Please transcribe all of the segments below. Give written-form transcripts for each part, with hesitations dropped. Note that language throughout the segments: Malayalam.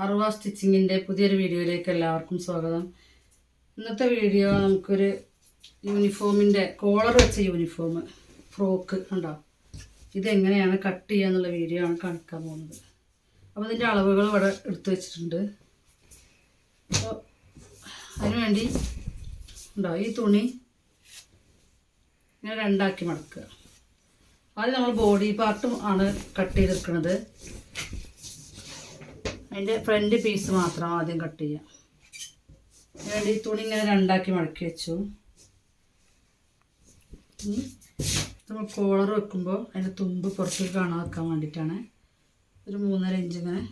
അറുവ സ്റ്റിച്ചിങ്ങിൻ്റെ പുതിയൊരു വീഡിയോയിലേക്ക് എല്ലാവർക്കും സ്വാഗതം. ഇന്നത്തെ വീഡിയോ നമുക്കൊരു യൂണിഫോമിൻ്റെ കോളർ വെച്ച യൂണിഫോം ഫ്രോക്ക് ഉണ്ടോ, ഇതെങ്ങനെയാണ് കട്ട് ചെയ്യുക എന്നുള്ള വീഡിയോ ആണ് കാണിക്കാൻ പോകുന്നത്. അപ്പോൾ ഇതിൻ്റെ അളവുകൾ ഇവിടെ എടുത്തു വെച്ചിട്ടുണ്ട്. അപ്പോൾ അതിനുവേണ്ടി ഉണ്ടോ, ഈ തുണി ഇങ്ങനെ രണ്ടാക്കി മടക്കുക. ആദ്യം നമ്മൾ ബോഡി പാർട്ടും ആണ് കട്ട് ചെയ്തെടുക്കുന്നത്. അതിൻ്റെ ഫ്രണ്ട് പീസ് മാത്രം ആദ്യം കട്ട് ചെയ്യാം. അതിനുവേണ്ടി ഈ തുണി ഇങ്ങനെ രണ്ടാക്കി മടക്കി വെച്ചു. ഇനി നമ്മൾ കോളർ വെക്കുമ്പോൾ അതിൻ്റെ തുമ്പ് പുറത്തേക്ക് കാണാൻ വെക്കാൻ വേണ്ടിയിട്ടാണ് ഒരു 3.5 ഇഞ്ച് ഇങ്ങനെ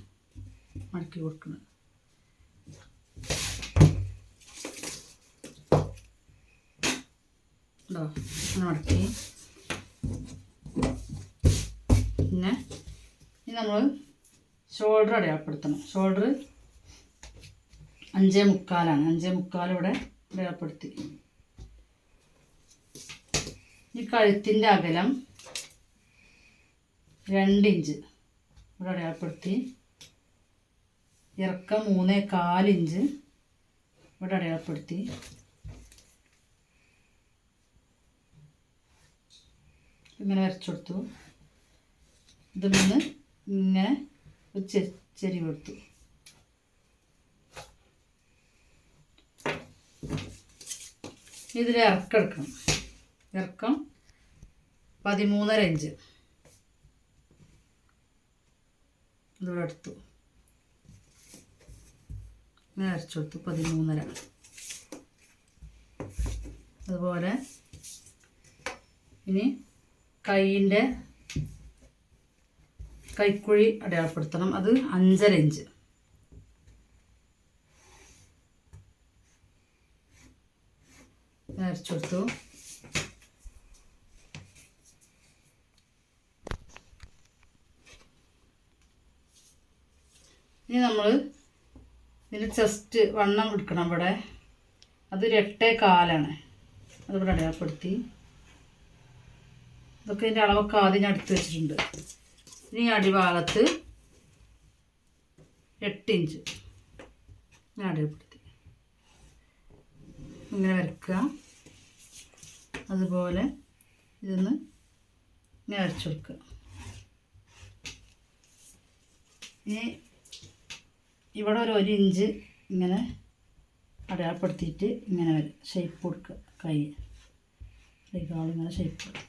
മടക്കി കൊടുക്കുന്നത്. ഉണ്ടോ, അങ്ങനെ മടക്കി. പിന്നെ ഇനി നമ്മൾ ഷോൾഡർ അടയാളപ്പെടുത്തണം. ഷോൾഡർ 5.75 5.75 ഇവിടെ അടയാളപ്പെടുത്തി. ഈ കഴുത്തിൻ്റെ അകലം 2 ഇഞ്ച് ഇവിടെ അടയാളപ്പെടുത്തി. ഇറക്കം 3.25 ഇഞ്ച് ഇവിടെ അടയാളപ്പെടുത്തി. ഇങ്ങനെ വരച്ചു കൊടുത്തു. ഇതിൽ നിന്ന് ഇങ്ങനെ ഒരു ചെരിവ് കൊടുത്തു. ഇതിൽ ഇറക്കം എടുക്കണം. ഇറക്കം 13.5 ഇഞ്ച് ഇതിവിടെ എടുത്തു. ഇങ്ങനെ വരച്ചു കൊടുത്തു 13.5. അതുപോലെ ഇനി കൈയിൻ്റെ കൈക്കുഴി അടയാളപ്പെടുത്തണം. അത് 5.5 ഇഞ്ച്. വരച്ചു കൊടുത്തു. ഇനി നമ്മൾ ഇതിന് ചെസ്റ്റ് വണ്ണം എടുക്കണം. ഇവിടെ അതൊരു 8.25. അതിവിടെ അടയാളപ്പെടുത്തി. ഇതൊക്കെ ഇതിൻ്റെ അളവൊക്കെ ആദ്യം ഞാൻ എടുത്ത് വെച്ചിട്ടുണ്ട്. ഇനി അടിഭാഗത്ത് 8 ഇഞ്ച് ഞാൻ അടയാളപ്പെടുത്തി. ഇങ്ങനെ വരയ്ക്കുക. അതുപോലെ ഇതൊന്ന് ഇങ്ങനെ വരച്ചു കൊടുക്കുക. ഇനി ഇവിടെ ഒരു 1 ഇഞ്ച് ഇങ്ങനെ അടയാളപ്പെടുത്തിയിട്ട് ഇങ്ങനെ ഷേപ്പ് കൊടുക്കുക. കൈകാലിങ്ങനെ ഷേപ്പ് കൊടുക്കുക.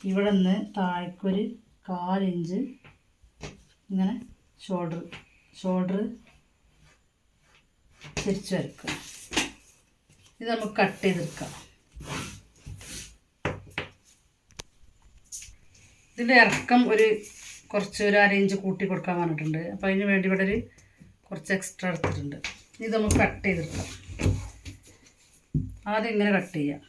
ഇവിടെ നിന്ന് താഴേക്കൊരു 1/4 ഇഞ്ച് ഇങ്ങനെ ഷോൾഡർ തിരിച്ച് വരയ്ക്കുക. ഇത് നമുക്ക് കട്ട് ചെയ്തെടുക്കാം. ഇതിൻ്റെ ഇറക്കം കുറച്ച് 1/2 ഇഞ്ച് കൂട്ടി കൊടുക്കാൻ പറഞ്ഞിട്ടുണ്ട്. അപ്പോൾ അതിന് വേണ്ടി ഇവിടെ കുറച്ച് എക്സ്ട്രാ എടുത്തിട്ടുണ്ട്. ഇത് നമുക്ക് കട്ട് ചെയ്തെടുക്കാം. ആദ്യം ഇങ്ങനെ കട്ട് ചെയ്യാം.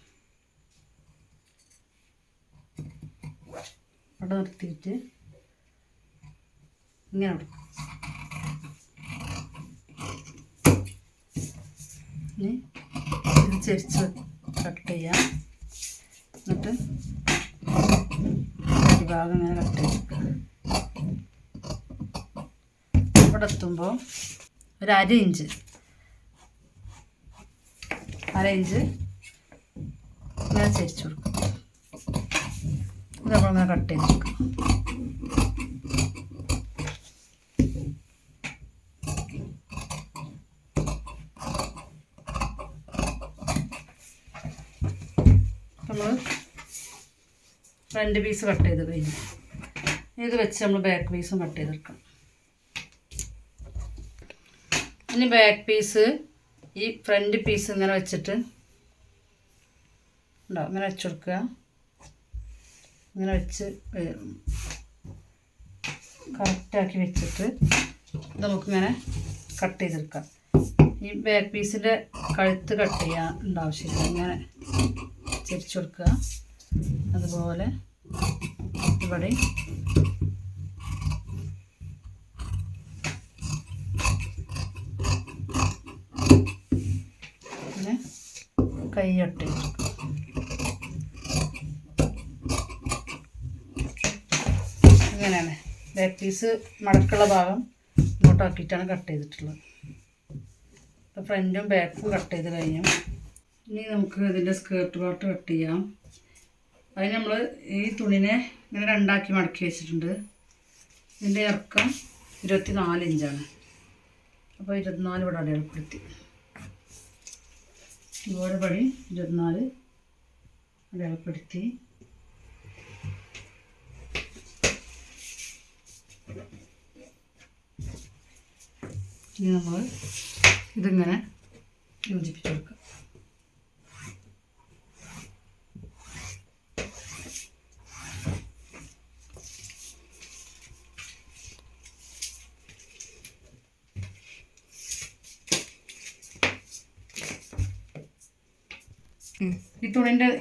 അവിടെ നിർത്തിയിട്ട് ഇങ്ങനെ കൊടുക്കും. ഇനി ഇത് ചെരിച്ച് കട്ട് ചെയ്യാം. എന്നിട്ട് അടിഭാഗം ഇങ്ങനെ കട്ട് ചെയ്തെടുക്കുക. ഇവിടെ എത്തുമ്പോൾ ഒരു 1/2 ഇഞ്ച് ഇങ്ങനെ ചെരിച്ച് കൊടുക്കും. ഇത് നമ്മളിങ്ങനെ കട്ട് ചെയ്തെടുക്കാം. നമ്മൾ ഫ്രണ്ട് പീസ് കട്ട് ചെയ്ത് കഴിഞ്ഞു. ഇത് വെച്ച് നമ്മൾ ബാക്ക് പീസും കട്ട് ചെയ്തെടുക്കണം. ഇനി ബാക്ക് പീസ് ഈ ഫ്രണ്ട് പീസ് ഇങ്ങനെ വെച്ചിട്ട് ഉണ്ടോ, ഇങ്ങനെ വെച്ച് കൊടുക്കുക. ഇങ്ങനെ വെച്ച് കറക്റ്റാക്കി വെച്ചിട്ട് നമുക്കിങ്ങനെ കട്ട് ചെയ്തെടുക്കാം. ഈ ബാക്ക് പീസിൻ്റെ കഴുത്ത് കട്ട് ചെയ്യാൻ ആവശ്യമില്ല. ഇങ്ങനെ ചെരിച്ച് കൊടുക്കുക. അതുപോലെ ഇവിടെ പിന്നെ കൈ കട്ട് ചെയ്തെടുക്കുക. ഇങ്ങനെയാണ് ബാക്ക് പീസ് മടക്കുള്ള ഭാഗം ഇങ്ങോട്ടാക്കിയിട്ടാണ് കട്ട് ചെയ്തിട്ടുള്ളത്. അപ്പോൾ ഫ്രണ്ടും ബാക്കും കട്ട് ചെയ്ത് കഴിഞ്ഞു. ഇനി നമുക്ക് ഇതിൻ്റെ സ്കേർട്ട് പാർട്ട് കട്ട് ചെയ്യാം. അതിന് നമ്മൾ ഈ തുണിനെ ഇങ്ങനെ രണ്ടാക്കി മടക്കി വെച്ചിട്ടുണ്ട്. ഇതിൻ്റെ ഇറക്കം 24 ഇഞ്ചാണ്. അപ്പോൾ 24 ഇവിടെ അടയാളപ്പെടുത്തി. ഇതുപോലെ പടി 24 അടയാളപ്പെടുത്തി. ഇനി നമ്മൾ ഇതിങ്ങനെ യോജിപ്പിച്ച് കൊടുക്കാം.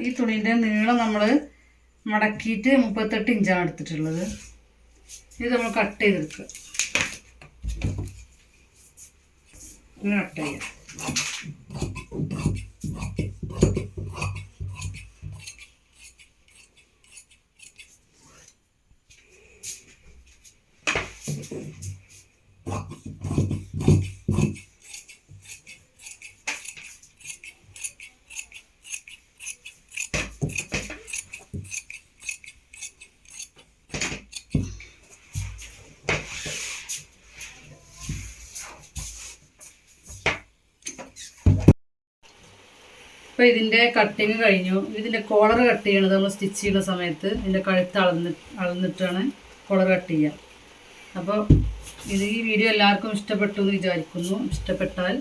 ഈ തുണിൻ്റെ നീളം നമ്മൾ മടക്കിയിട്ട് 38 ഇഞ്ചാണ് എടുത്തിട്ടുള്ളത്. ഇത് നമ്മൾ കട്ട് ചെയ്തെടുക്കുക. ഇങ്ങനെ കട്ട് ചെയ്യാം. അപ്പോൾ ഇതിൻ്റെ കട്ടിങ് കഴിഞ്ഞു. ഇതിൻ്റെ കോളർ കട്ട് ചെയ്യണത് നമ്മൾ സ്റ്റിച്ച് ചെയ്യുന്ന സമയത്ത് ഇതിൻ്റെ കഴുത്ത് അളന്നിട്ടാണ് കോളർ കട്ട് ചെയ്യുക. അപ്പോൾ ഈ വീഡിയോ എല്ലാവർക്കും ഇഷ്ടപ്പെട്ടു എന്ന് വിചാരിക്കുന്നു. ഇഷ്ടപ്പെട്ടാൽ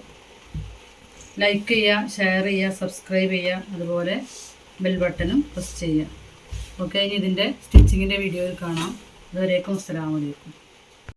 ലൈക്ക് ചെയ്യുക, ഷെയർ ചെയ്യുക, സബ്സ്ക്രൈബ് ചെയ്യുക, അതുപോലെ ബെൽ ബട്ടണും പ്രസ് ചെയ്യുക. ഓക്കെ, ഇനി ഇതിൻ്റെ സ്റ്റിച്ചിങ്ങിൻ്റെ വീഡിയോയിൽ കാണാം. അതുവരേക്കും അസ്സലാമു അലൈക്കും.